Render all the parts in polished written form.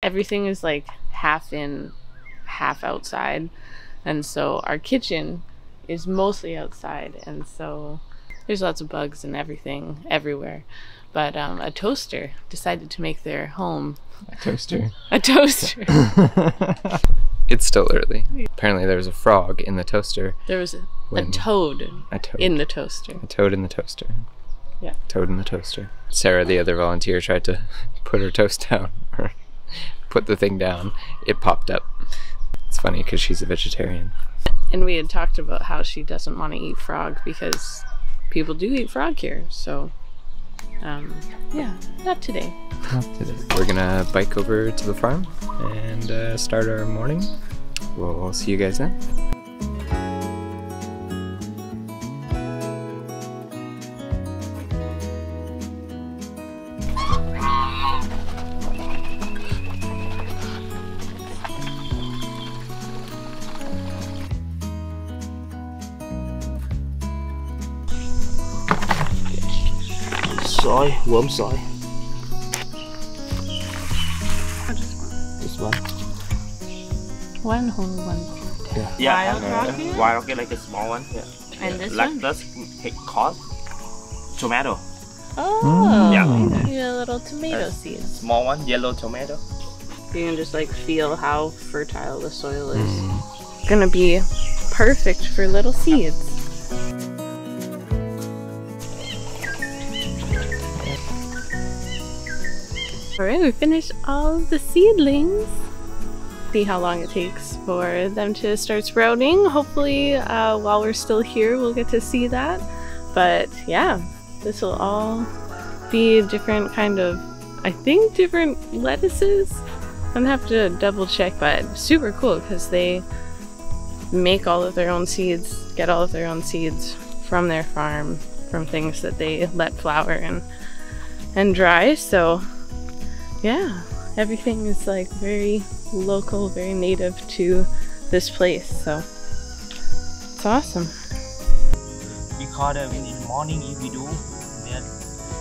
everything is like half in, half outside. And so our kitchen is mostly outside. And so there's lots of bugs and everything everywhere. But a toaster decided to make their home. A toaster. A toaster. It's still early. Apparently there was a frog in the toaster. There was a toad in the toaster. A toad in the toaster. Yeah. Toad in the toaster. Sarah, the other volunteer, tried to put her toast down, or put the thing down. It popped up. It's funny because she's a vegetarian. And we had talked about how she doesn't want to eat frog because people do eat frog here. So, yeah, not today. Not today. We're gonna bike over to the farm and start our morning. We'll see you guys then. Soy, warm soy. Just This one. one whole one. Yeah. Wild rocket? Wild rocket, like a small one. Yeah. And this like one? this take cost. Tomato. Oh, Yeah. yeah, little tomato seeds. Small one, yellow tomato. You can just like feel how fertile the soil is. Gonna be perfect for little seeds. Alright, we finished all of the seedlings. See how long it takes for them to start sprouting. Hopefully, while we're still here, we'll get to see that. But yeah, this will all be different kind of, I think, different lettuces. I'm gonna have to double check, but super cool because they make all of their own seeds, get all of their own seeds from their farm, from things that they let flower and dry. So yeah, everything is like very local, very native to this place. So it's awesome. Because in the morning if we do, then,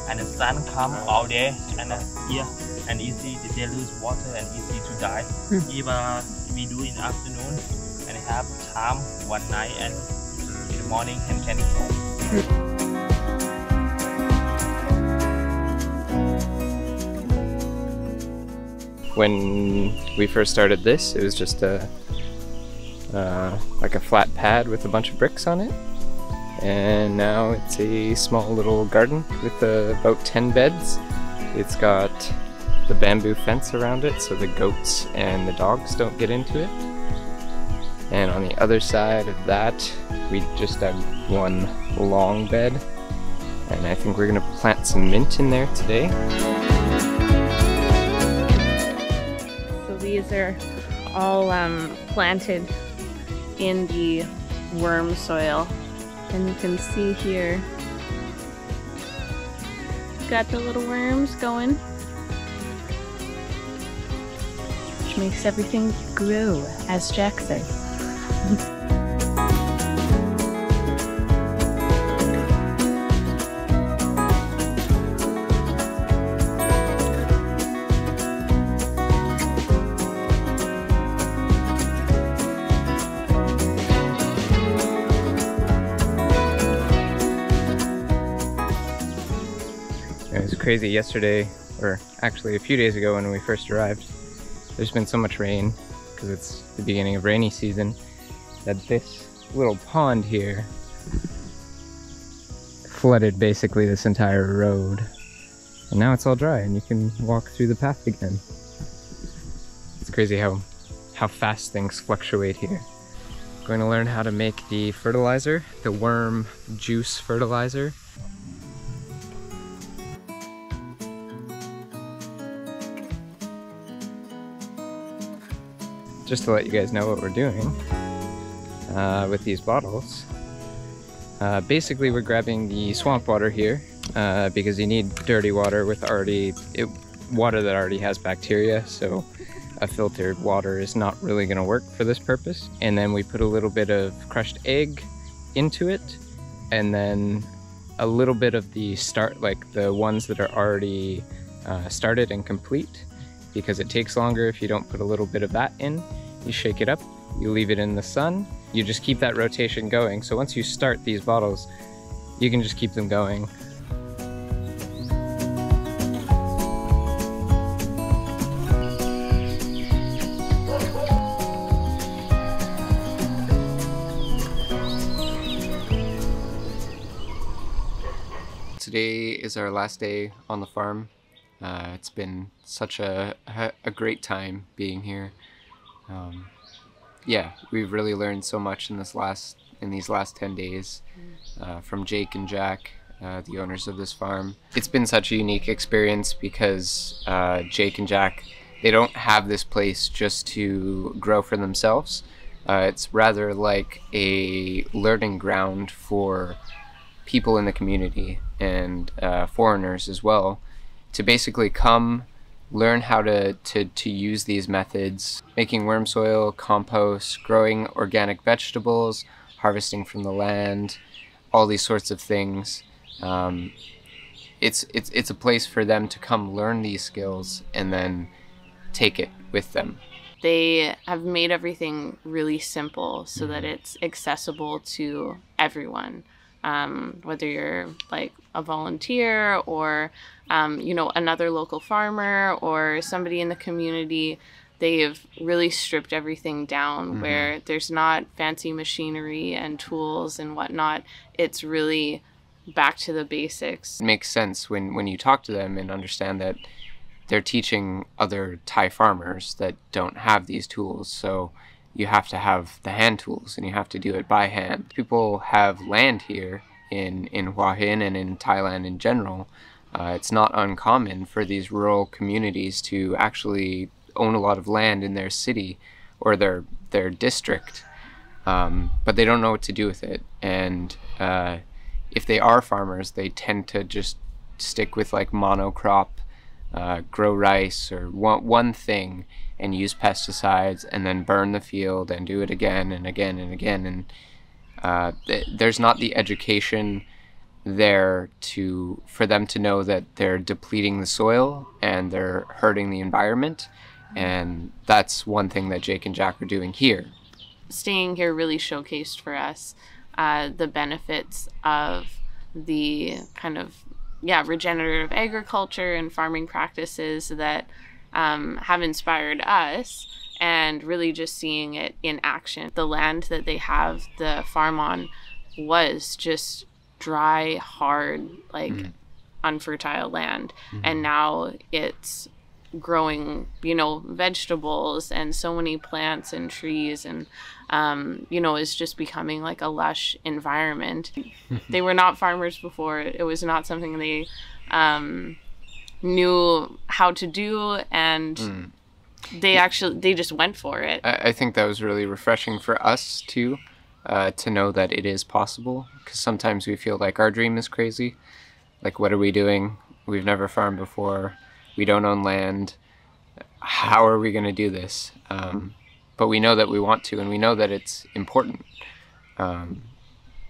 and the sun come all day, and yeah, and easy they lose water and easy to die. If we do in the afternoon and have time one night and in the morning and can go. When we first started this, it was just like a flat pad with a bunch of bricks on it. And now it's a small little garden with about 10 beds. It's got the bamboo fence around it so the goats and the dogs don't get into it. And on the other side of that, we just have one long bed. And I think we're gonna plant some mint in there today. These are all planted in the worm soil, and you can see here got the little worms going, which makes everything grow, as Jack said. It was crazy yesterday, or actually a few days ago when we first arrived. There's been so much rain, because it's the beginning of rainy season, that this little pond here flooded basically this entire road. And now it's all dry and you can walk through the path again. It's crazy how fast things fluctuate here. Going to learn how to make the fertilizer, the worm juice fertilizer. Just to let you guys know what we're doing with these bottles. Basically we're grabbing the swamp water here because you need dirty water with water that already has bacteria, so a filtered water is not really going to work for this purpose. And then we put a little bit of crushed egg into it, and then a little bit of the the ones that are already started and complete, because it takes longer if you don't put a little bit of that in. You shake it up, you leave it in the sun, you just keep that rotation going. So once you start these bottles, you can just keep them going. Today is our last day on the farm. It's been such a great time being here. Yeah, we've really learned so much in these last 10 days from Jake and Jack, the owners of this farm. It's been such a unique experience because Jake and Jack, they don't have this place just to grow for themselves. It's rather like a learning ground for people in the community and foreigners as well, to basically come learn how to use these methods, making worm soil, compost, growing organic vegetables, harvesting from the land, all these sorts of things. It's a place for them to come learn these skills and then take it with them. They have made everything really simple so that it's accessible to everyone. Whether you're like a volunteer or, you know, another local farmer or somebody in the community, they've really stripped everything down where there's not fancy machinery and tools and whatnot. It's really back to the basics. It makes sense when you talk to them and understand that they're teaching other Thai farmers that don't have these tools. So you have to have the hand tools and you have to do it by hand. People have land here in Hua Hin and in Thailand in general. It's not uncommon for these rural communities to actually own a lot of land in their city or their district, but they don't know what to do with it. And if they are farmers, they tend to just stick with like monocrop, grow rice or one thing and use pesticides and then burn the field and do it again and again and again. And there's not the education there for them to know that they're depleting the soil and they're hurting the environment. And that's one thing that Jake and Jack are doing here. Staying here really showcased for us the benefits of the kind of regenerative agriculture and farming practices that have inspired us, and really just seeing it in action. The land that they have the farm on was just dry, hard, like unfertile land, and now it's growing, you know, vegetables and so many plants and trees, and you know, is just becoming like a lush environment. They were not farmers before. It was not something they knew how to do, and they just went for it. I think that was really refreshing for us too, to know that it is possible, because sometimes we feel like our dream is crazy. Like, what are we doing? We've never farmed before. We don't own land. How are we going to do this? But we know that we want to, and we know that it's important.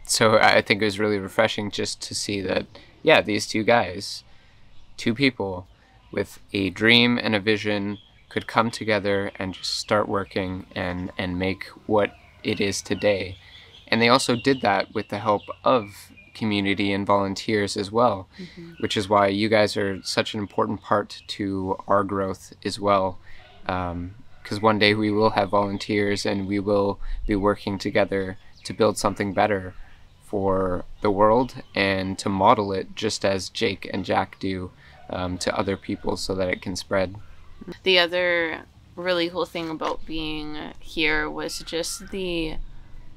So I think it was really refreshing just to see that, yeah, these two guys, two people with a dream and a vision could come together and just start working and make what it is today. And they also did that with the help of community and volunteers as well, which is why you guys are such an important part to our growth as well. Because one day we will have volunteers and we will be working together to build something better for the world and to model it just as Jake and Jack do to other people so that it can spread. The other really cool thing about being here was just the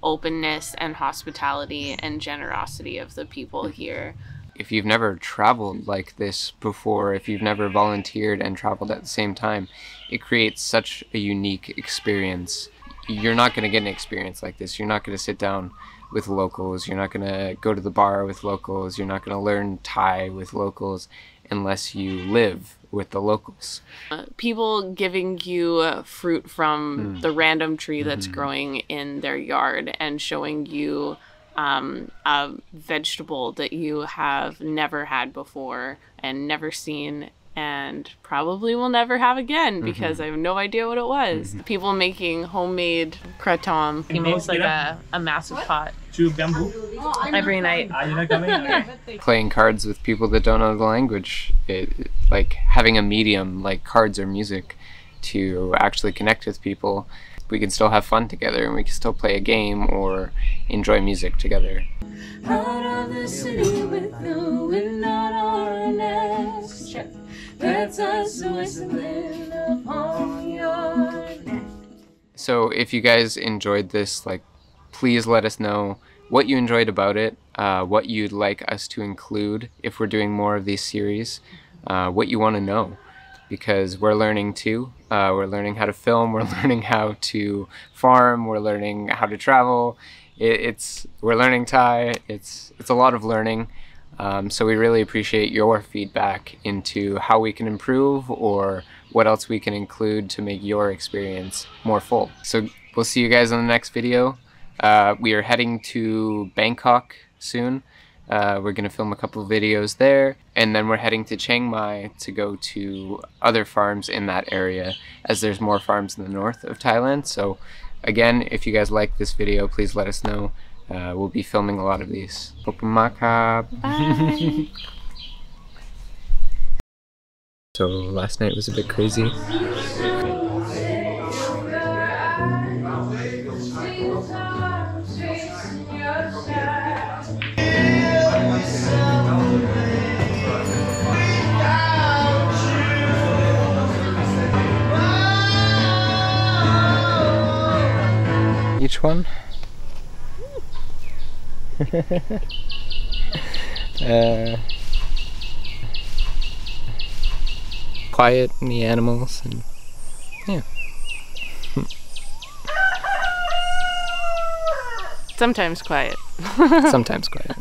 openness and hospitality and generosity of the people here. If you've never traveled like this before, if you've never volunteered and traveled at the same time, it creates such a unique experience. You're not going to get an experience like this. You're not going to sit down with locals. You're not going to go to the bar with locals. You're not going to learn Thai with locals unless you live with the locals. People giving you fruit from the random tree that's growing in their yard and showing you a vegetable that you have never had before and never seen and probably will never have again because I have no idea what it was. People making homemade kratom. He makes like a massive pot Chew bamboo. every night. Are you not coming? Playing cards with people that don't know the language, like having a medium like cards or music to actually connect with people. We can still have fun together and we can still play a game or enjoy music together. Out of the city with the wind on our necks, check. That's us whistling upon your neck. So if you guys enjoyed this, like, please let us know what you enjoyed about it, what you'd like us to include if we're doing more of these series, what you want to know, because we're learning too. We're learning how to film, we're learning how to farm, we're learning how to travel. We're learning Thai. It's a lot of learning. So we really appreciate your feedback into how we can improve or what else we can include to make your experience more full. So we'll see you guys on the next video. We are heading to Bangkok soon. We're going to film a couple of videos there, and then we're heading to Chiang Mai to go to other farms in that area, as there's more farms in the north of Thailand. So again, if you guys like this video, please let us know. We'll be filming a lot of these. Bye. So last night was a bit crazy. Each one? Quiet in the animals, and yeah. Sometimes quiet. Sometimes quiet.